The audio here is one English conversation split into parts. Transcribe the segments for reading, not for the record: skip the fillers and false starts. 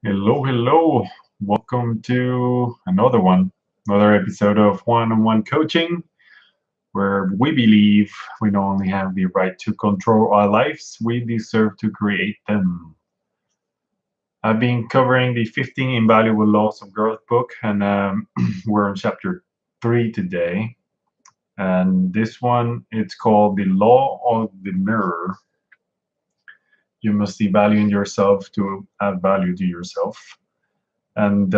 Hello, hello. Welcome to another episode of One-on-One Coaching, where we believe we not only have the right to control our lives, we deserve to create them. I've been covering the 15 Invaluable Laws of Growth book, and we're on chapter 3 today. And this one, it's called The Law of the Mirror. You must see value in yourself to add value to yourself. And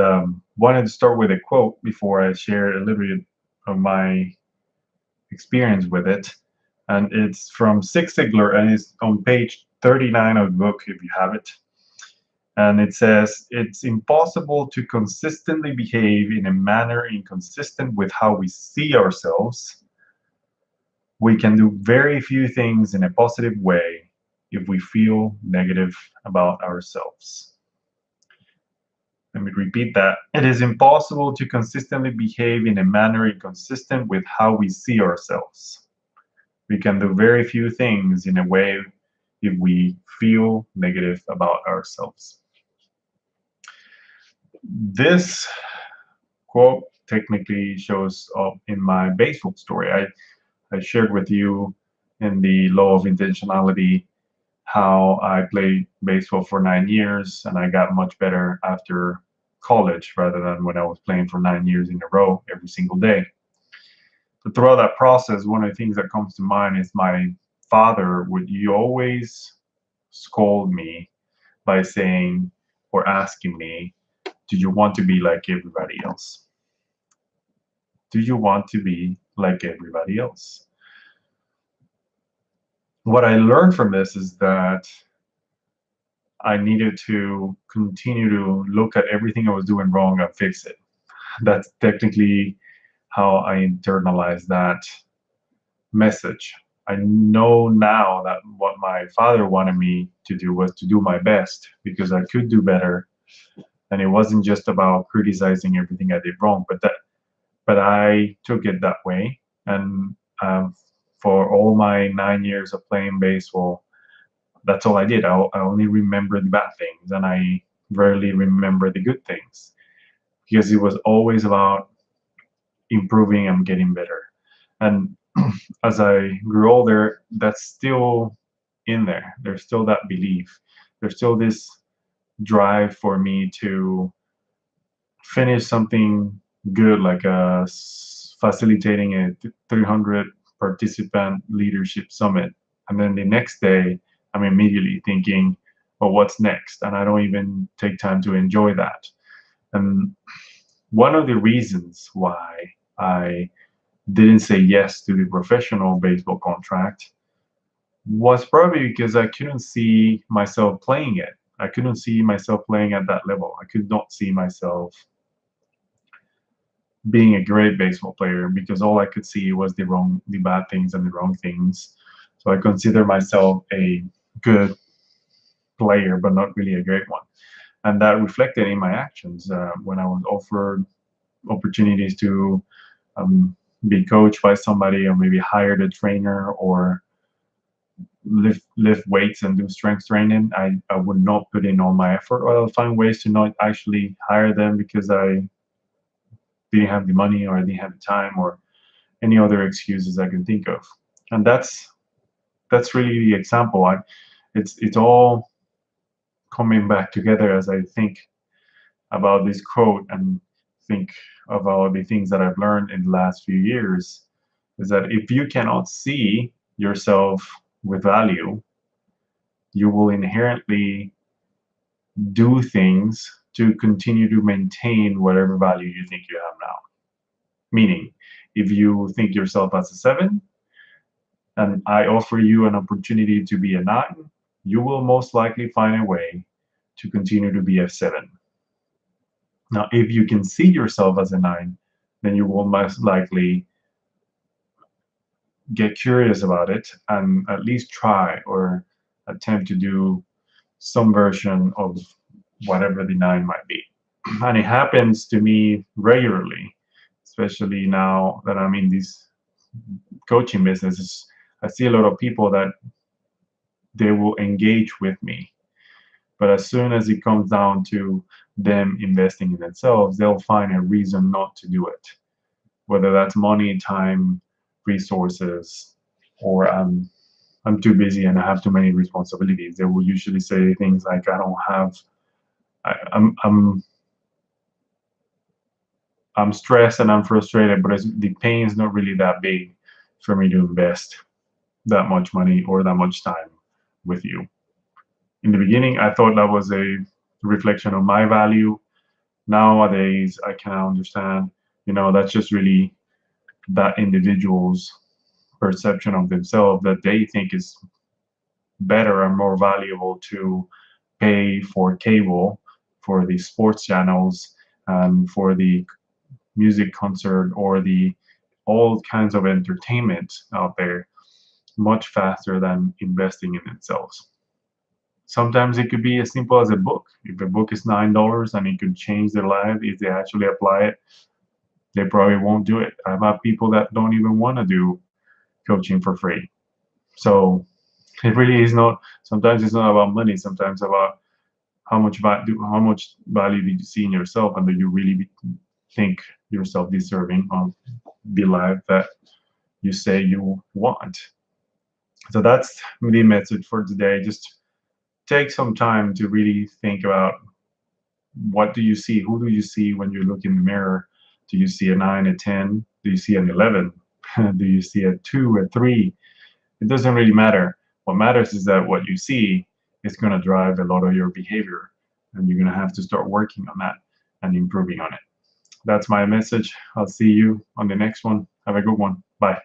wanted to start with a quote before I share a little bit of my experience with it. And it's from Zig Ziglar, and it's on page 39 of the book if you have it. And it says, it's impossible to consistently behave in a manner inconsistent with how we see ourselves. We can do very few things in a positive way if we feel negative about ourselves. Let me repeat that. It is impossible to consistently behave in a manner inconsistent with how we see ourselves. We can do very few things in a way if we feel negative about ourselves. This quote technically shows up in my baseball story. I shared with you in the law of intentionality how I played baseball for 9 years and I got much better after college rather than when I was playing for 9 years in a row every single day. But throughout that process, one of the things that comes to mind is my father would always scold me by saying or asking me, do you want to be like everybody else? Do you want to be like everybody else? What I learned from this is that I needed to continue to look at everything I was doing wrong and fix it. That's technically how I internalized that message. I know now that what my father wanted me to do was to do my best because I could do better, and it wasn't just about criticizing everything I did wrong, but I took it that way, and for all my 9 years of playing baseball, that's all I did. I only remember the bad things, and I rarely remember the good things because it was always about improving and getting better. And as I grew older, that's still in there. There's still that belief. There's still this drive for me to finish something good, like facilitating a 300 participant leadership summit. And then the next day, I'm immediately thinking, well, what's next? And I don't even take time to enjoy that. And one of the reasons why I didn't say yes to the professional baseball contract was probably because I couldn't see myself playing it. I couldn't see myself playing at that level. I could not see myself being a great baseball player because all I could see was the bad things and the wrong things. So I consider myself a good player, but not really a great one. And that reflected in my actions when I was offered opportunities to um, be coached by somebody or maybe hired a trainer or lift weights and do strength training. I would not put in all my effort, or I'll find ways to not actually hire them because I didn't have the money or I didn't have the time or any other excuses I can think of. And that's really the example. It's all coming back together as I think about this quote and think about the things that I've learned in the last few years is that if you cannot see yourself with value, you will inherently do things to continue to maintain whatever value you think you have now. Meaning, if you think yourself as a 7 and I offer you an opportunity to be a 9, you will most likely find a way to continue to be a 7. Now, if you can see yourself as a 9, then you will most likely get curious about it and at least try or attempt to do some version of whatever the 9 might be. And it happens to me regularly, especially now that I'm in these coaching businesses. I see a lot of people that they will engage with me But as soon as it comes down to them investing in themselves, they'll find a reason not to do it, whether that's money, time, resources, or I'm too busy and I have too many responsibilities. They will usually say things like, I don't have, I, I'm stressed and I'm frustrated, but the pain is not really that big for me to invest that much money or that much time with you. In the beginning, I thought that was a reflection of my value. Nowadays, I can understand, that's just really that individual's perception of themselves, that they think is better and more valuable to pay for cable, for the sports channels, for the music concert, or the all kinds of entertainment out there, much faster than investing in themselves. Sometimes it could be as simple as a book. If a book is $9 and it could change their life if they actually apply it, they probably won't do it. I've had people that don't even want to do coaching for free. So it really is not. Sometimes it's not about money. Sometimes about how much value do you see in yourself, and do you really think yourself deserving of the life that you say you want. So that's the message for today. Just take some time to really think about, what do you see? Who do you see when you look in the mirror? Do you see a 9, a 10? Do you see an 11? Do you see a 2, a 3? It doesn't really matter. What matters is that what you see is going to drive a lot of your behavior, and you're going to have to start working on that and improving on it. That's my message. I'll see you on the next one. Have a good one. Bye.